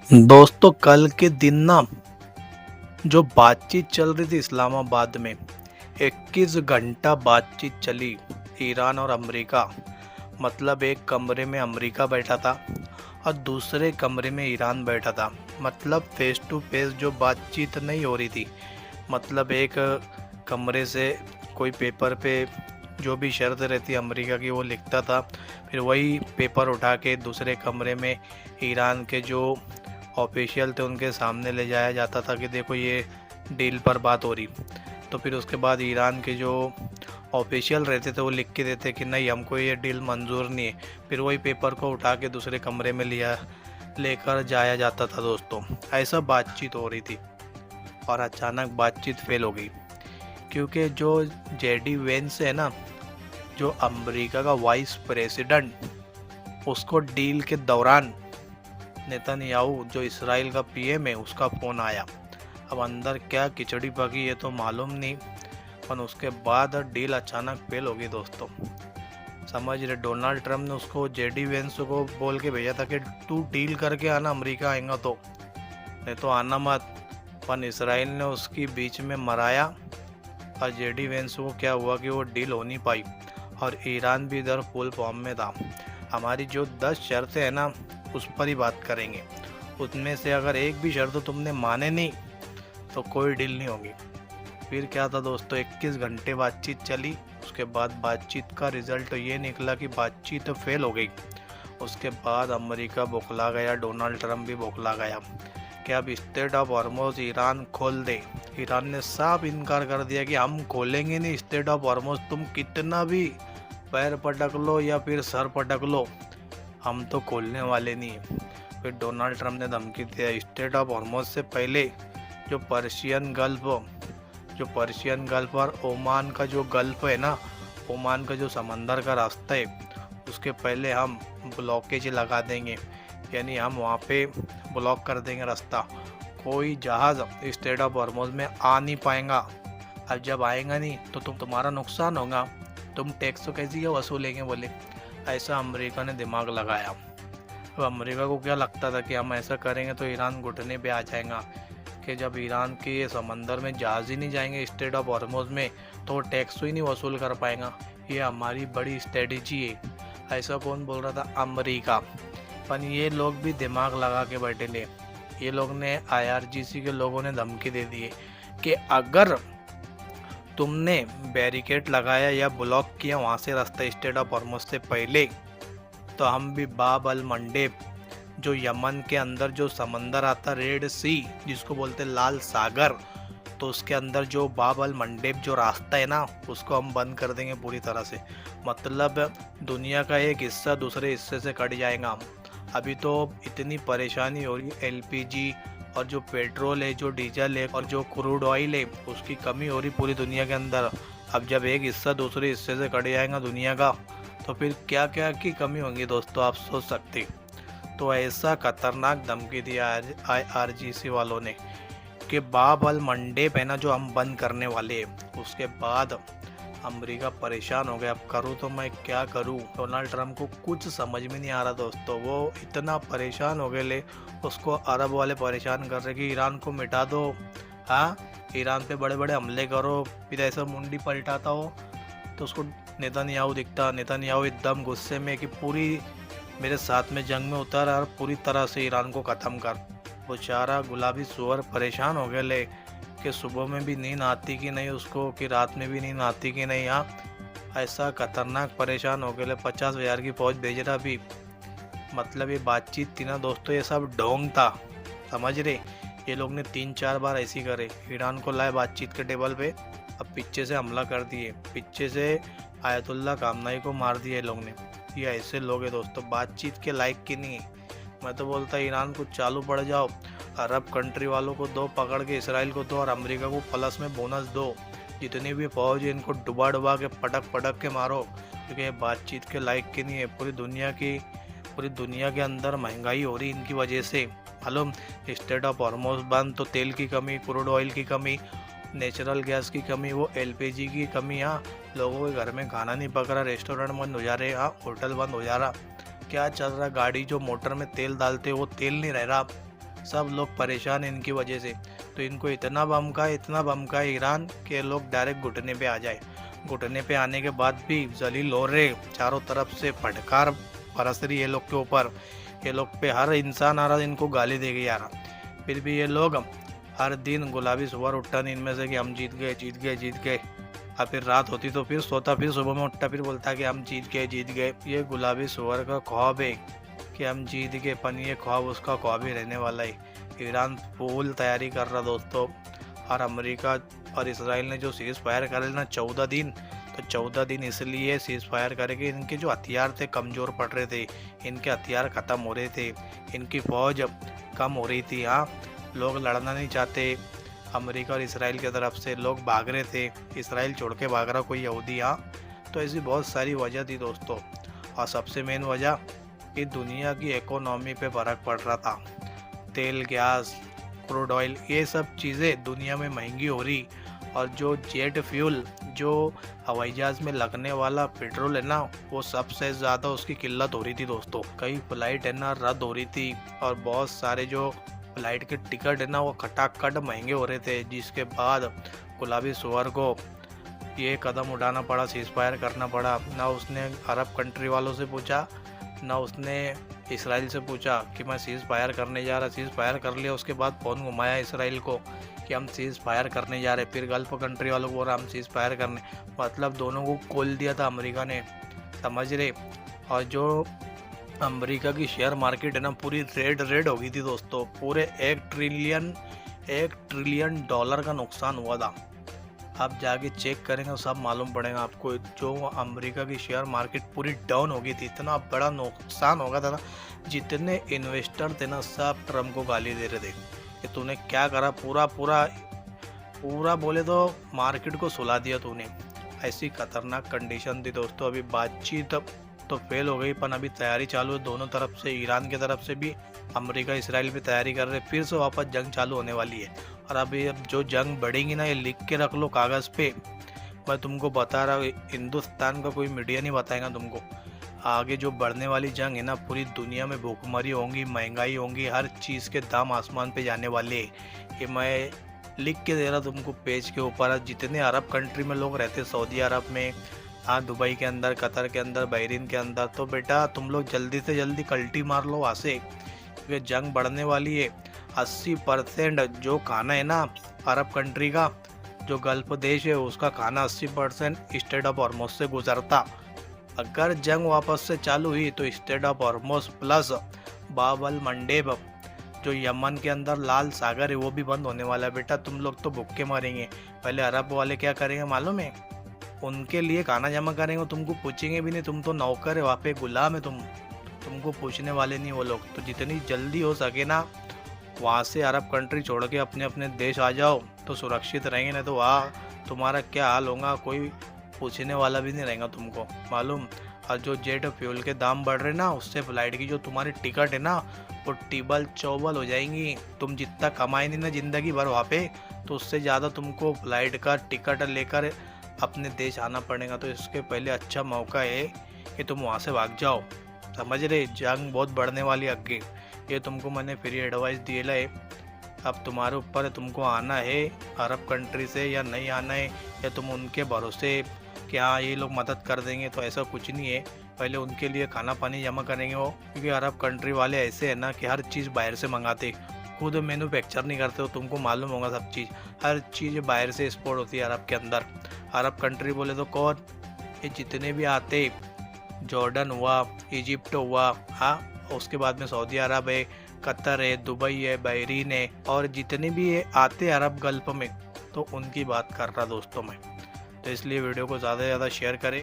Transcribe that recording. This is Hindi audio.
दोस्तों कल के दिन ना जो बातचीत चल रही थी इस्लामाबाद में 21 घंटा बातचीत चली। ईरान और अमेरिका, मतलब एक कमरे में अमेरिका बैठा था और दूसरे कमरे में ईरान बैठा था। मतलब फेस टू फेस जो बातचीत नहीं हो रही थी। मतलब एक कमरे से कोई पेपर पे जो भी शर्त रहती अमेरिका की वो लिखता था, फिर वही पेपर उठा के दूसरे कमरे में ईरान के जो ऑफिशियल थे उनके सामने ले जाया जाता था कि देखो ये डील पर बात हो रही। तो फिर उसके बाद ईरान के जो ऑफिशियल रहते थे वो लिख के देते कि नहीं हमको ये डील मंजूर नहीं है। फिर वही पेपर को उठा के दूसरे कमरे में लेकर जाया जाता था। दोस्तों ऐसा बातचीत हो रही थी और अचानक बातचीत फेल हो गई, क्योंकि जो जेडी वेंस है ना, जो अमेरिका का वाइस प्रेसिडेंट, उसको डील के दौरान नेतन्याहू जो इसराइल का पीएम है उसका फ़ोन आया। अब अंदर क्या खिचड़ी पकी ये तो मालूम नहीं, पर उसके बाद डील अचानक फेल हो गई। दोस्तों समझ रहे, डोनाल्ड ट्रम्प ने उसको जेडी वेंस को बोल के भेजा था कि तू डील करके आना, अमेरिका आएगा तो, नहीं तो आना मत। पर इसराइल ने उसकी बीच में मराया और जेडी वेंस को क्या हुआ कि वो डील हो नहीं पाई और ईरान भी इधर फुल फॉर्म में था। हमारी जो 10 शर्तें हैं ना उस पर ही बात करेंगे। उसमें से अगर एक भी शर्त तुमने माने नहीं तो कोई डील नहीं होगी। फिर क्या था दोस्तों, 21 घंटे बातचीत चली। उसके बाद बातचीत का रिजल्ट तो ये निकला कि बातचीत तो फेल हो गई। उसके बाद अमेरिका बौखला गया, डोनाल्ड ट्रम्प भी बौखला गया कि अब स्टेट ऑफ हॉर्मोज ईरान खोल दे। ईरान ने साफ इनकार कर दिया कि हम खोलेंगे नहीं स्टेट ऑफ हॉर्मोज, तुम कितना भी पैर पटक लो या फिर सर पटक लो, हम तो खोलने वाले नहीं हैं। फिर डोनाल्ड ट्रम्प ने धमकी दिया स्टेट ऑफ हॉर्मोज से पहले जो पर्शियन गल्फ और ओमान का जो गल्फ है ना, ओमान का जो समंदर का रास्ता है, उसके पहले हम ब्लॉकेज लगा देंगे, यानी हम वहाँ पे ब्लॉक कर देंगे रास्ता। कोई जहाज़ स्टेट ऑफ हॉर्मोज में आ नहीं पाएगा। अब जब आएगा नहीं तो तुम्हारा नुकसान होगा, तुम टैक्स तो कैसे क्या वसूलेंगे बोले। ऐसा अमेरिका ने दिमाग लगाया। अब अमेरिका को क्या लगता था कि हम ऐसा करेंगे तो ईरान घुटने पे आ जाएगा, कि जब ईरान के ये समंदर में जहाज़ ही नहीं जाएंगे स्टेट ऑफ हॉर्मोज में तो टैक्स ही नहीं वसूल कर पाएगा। ये हमारी बड़ी स्ट्रेटजी है। ऐसा कौन बोल रहा था? अमेरिका। पर ये लोग भी दिमाग लगा के बैठे ले। ये लोग ने IRGC के लोगों ने धमकी दे दी है कि अगर तुमने बैरिकेड लगाया या ब्लॉक किया वहाँ से रास्ता स्टेट ऑफ हॉर्मोज से पहले, तो हम भी बाब अल मंडेब, जो यमन के अंदर जो समंदर आता रेड सी जिसको बोलते लाल सागर, तो उसके अंदर जो बाब अल मंडेब जो रास्ता है ना उसको हम बंद कर देंगे पूरी तरह से। मतलब दुनिया का एक हिस्सा दूसरे हिस्से से कट जाएगा। अभी तो इतनी परेशानी हो रही है, LPG और जो पेट्रोल है, जो डीजल है और जो क्रूड ऑयल है, उसकी कमी हो रही पूरी दुनिया के अंदर। अब जब एक हिस्सा दूसरे हिस्से से कट जाएगा दुनिया का, तो फिर क्या क्या की कमी होगी दोस्तों, आप सोच सकते। तो ऐसा खतरनाक धमकी दिया IRGC वालों ने कि बाब अल मंडेब है ना जो हम बंद करने वाले हैं। उसके बाद अमेरिका परेशान हो गया, अब करूँ तो मैं क्या करूँ। डोनाल्ड ट्रम्प को कुछ समझ में नहीं आ रहा दोस्तों, वो इतना परेशान हो गए ले। उसको अरब वाले परेशान कर रहे कि ईरान को मिटा दो, हाँ ईरान पे बड़े बड़े हमले करो, फिर ऐसा मुंडी पलटाता हो। तो उसको नेतन्याहू दिखता, नेतन्याहू एकदम गुस्से में कि पूरी मेरे साथ में जंग में उतर और पूरी तरह से ईरान को ख़त्म कर। बेचारा गुलाबी सुअर परेशान हो गए ले कि सुबह में भी नींद आती कि नहीं उसको, कि रात में भी नींद आती कि नहीं। हाँ ऐसा खतरनाक परेशान हो गए, 50,000 की फौज भेज रहा भी। मतलब ये बातचीत थी ना दोस्तों, ये सब ढोंग था, समझ रहे। ये लोग ने 3-4 बार ऐसी करे, ईरान को लाए बातचीत के टेबल पे, अब पीछे से हमला कर दिए, पीछे से आयतुल्ला खामनाई को मार दिया ये लोग ने। ये ऐसे लोग हैं दोस्तों, बातचीत के लायक की नहीं है। मैं तो बोलता ईरान को चालू पड़ जाओ, अरब कंट्री वालों को दो पकड़ के, इसराइल को दो और अमेरिका को प्लस में बोनस दो। जितनी भी फौज है इनको डुबा डुबा के पटक पटक के मारो, क्योंकि ये बातचीत के लायक की नहीं है। पूरी दुनिया के अंदर महंगाई हो रही इनकी वजह से, मालूम। स्टेट ऑफ हॉर्मोज बंद तो तेल की कमी, क्रूड ऑयल की कमी, नेचुरल गैस की कमी, वो LPG की कमी। हाँ लोगों के घर में खाना नहीं पक रहा, रेस्टोरेंट बंद हो जा रहे, हाँ होटल बंद हो जा रहा। क्या चल रहा, गाड़ी जो मोटर में तेल डालते वो तेल नहीं रह रहा, सब लोग परेशान हैं इनकी वजह से। तो इनको इतना बम का ईरान के लोग डायरेक्ट घुटने पे आ जाए। घुटने पे आने के बाद भी जलील हो रहे, चारों तरफ से फटकार बरस रही है लोग के ऊपर। ये लोग पे हर इंसान आ रहा, इनको गाली दे गई आ रहा। फिर भी ये लोग हर दिन गुलाबी सुबह उठता नहीं इनमें से कि हम जीत गए जीत गए जीत गए। और फिर रात होती तो फिर सोता, फिर सुबह में उठता, फिर बोलता कि हम जीत गए जीत गए। ये गुलाबी सुअर का ख्वाब है कि हम जीत गए, पन ये ख्वाब उसका ख्वाब ही रहने वाला है। ईरान फुल तैयारी कर रहा दोस्तों। और अमेरिका और इसराइल ने जो सीज़ फायर करे ना 14 दिन, तो 14 दिन इसलिए सीज़ फायर करे कि इनके जो हथियार थे कमज़ोर पड़ रहे थे, इनके हथियार ख़त्म हो रहे थे, इनकी फ़ौज कम हो रही थी। हाँ, लोग लड़ना नहीं चाहते। अमेरिका और इसराइल की तरफ से लोग भाग रहे थे, इसराइल छोड़ के भाग रहा कोई यहूदी। हाँ, तो ऐसी बहुत सारी वजह थी दोस्तों। और सबसे मेन वजह कि दुनिया की इकोनॉमी पे फ़र्क पड़ रहा था। तेल, गैस, क्रूड ऑयल, ये सब चीज़ें दुनिया में महंगी हो रही। और जो जेट फ्यूल, जो हवाई जहाज़ में लगने वाला पेट्रोल है ना, वो सबसे ज़्यादा उसकी किल्लत हो रही थी दोस्तों। कई फ्लाइट है ना रद्द हो रही थी, और बहुत सारे जो फ्लाइट के टिकट है ना वो खटाखट महंगे हो रहे थे। जिसके बाद गुलाबी सुअर को ये कदम उठाना पड़ा, सीज़ फायर करना पड़ा। ना उसने अरब कंट्री वालों से पूछा, ना उसने इसराइल से पूछा कि मैं सीज़ फायर करने जा रहा। सीज़ फायर कर लिया, उसके बाद फ़ोन घुमाया इसराइल को कि हम सीज़ फायर करने जा रहे। फिर गल्फ कंट्री वालों को बोला हम सीज़ फायर करने, मतलब दोनों को खोल दिया था अमेरिका ने, समझ रहे। और जो अमेरिका की शेयर मार्केट है ना पूरी रेड हो गई थी दोस्तों। पूरे 1 ट्रिलियन डॉलर का नुकसान हुआ था। आप जाके चेक करेंगे सब मालूम पड़ेगा आपको। जो अमेरिका की शेयर मार्केट पूरी डाउन हो गई थी, इतना बड़ा नुकसान हो गया था ना। जितने इन्वेस्टर थे ना सब ट्रम्प को गाली दे रहे थे कि तूने क्या करा, पूरा बोले तो मार्केट को सुला दिया तूने। ऐसी खतरनाक कंडीशन थी दोस्तों। अभी बातचीत तो फेल हो गई, पर अभी तैयारी चालू है दोनों तरफ से। ईरान की तरफ से भी अमेरिका इसराइल भी तैयारी कर रहे, फिर से वापस जंग चालू होने वाली है। और अभी अब जो जंग बढ़ेगी ना, ये लिख के रख लो कागज़ पे। मैं तुमको बता रहा हूँ, हिंदुस्तान का कोई मीडिया नहीं बताएगा तुमको। आगे जो बढ़ने वाली जंग है ना, पूरी दुनिया में भूखमरी होंगी, महंगाई होंगी, हर चीज़ के दाम आसमान पे जाने वाले। ये मैं लिख के दे रहा तुमको पेज के ऊपर। जितने अरब कंट्री में लोग रहते, सऊदी अरब में, हाँ, दुबई के अंदर, कतर के अंदर, बहरीन के अंदर, तो बेटा तुम लोग जल्दी से जल्दी कल्टी मार लो वहाँ से, क्योंकि जंग बढ़ने वाली है। 80% जो खाना है ना अरब कंट्री का, जो गल्फ देश है, उसका खाना 80% स्ट्रेट ऑफ हॉर्मुज़ से गुजरता। अगर जंग वापस से चालू हुई तो स्ट्रेट ऑफ हॉर्मुज़ प्लस बाब अल मंडेब, जो यमन के अंदर लाल सागर है, वो भी बंद होने वाला है। बेटा तुम लोग तो भूखे मरेंगे। पहले अरब वाले क्या करेंगे मालूम है? उनके लिए खाना जमा करेंगे, तुमको पूछेंगे भी नहीं, तुम तो नौकर है वहाँ पे, गुलाम है तुमको पूछने वाले नहीं वो लोग। तो जितनी जल्दी हो सके ना वहाँ से अरब कंट्री छोड़ के अपने अपने देश आ जाओ तो सुरक्षित रहेंगे। नहीं तो वहाँ तुम्हारा क्या हाल होगा, कोई पूछने वाला भी नहीं रहेगा तुमको, मालूम। और जो जेट फ्यूल के दाम बढ़ रहे ना, उससे फ्लाइट की जो तुम्हारी टिकट है ना वो टिबल चौबल हो जाएंगी। तुम जितना कमाए नहीं ना ज़िंदगी भर वहाँ पे, तो उससे ज़्यादा तुमको फ्लाइट का टिकट लेकर अपने देश आना पड़ेगा। तो इसके पहले अच्छा मौका है कि तुम वहाँ से भाग जाओ, समझ रहे। जंग बहुत बढ़ने वाली आगे, ये तुमको मैंने फ्री एडवाइस दिए है। अब तुम्हारे ऊपर है, तुमको आना है अरब कंट्री से या नहीं आना है, या तुम उनके भरोसे कि हाँ ये लोग मदद कर देंगे। तो ऐसा कुछ नहीं है, पहले उनके लिए खाना पानी जमा करेंगे वो, क्योंकि अरब कंट्री वाले ऐसे है ना कि हर चीज़ बाहर से मंगाते, खुद मैन्युफैक्चर नहीं करते हो। तुमको मालूम होगा सब चीज़, हर चीज़ बाहर से एक्सपोर्ट होती है अरब के अंदर। अरब कंट्री बोले तो कौन, ये जितने भी आते, जॉर्डन हुआ, इजिप्ट हुआ, हाँ, उसके बाद में सऊदी अरब है, कतर है, दुबई है, बहरीन है, और जितने भी ये आते अरब गल्फ में, तो उनकी बात कर रहा दोस्तों मैं। तो इसलिए वीडियो को ज़्यादा से ज़्यादा शेयर करें।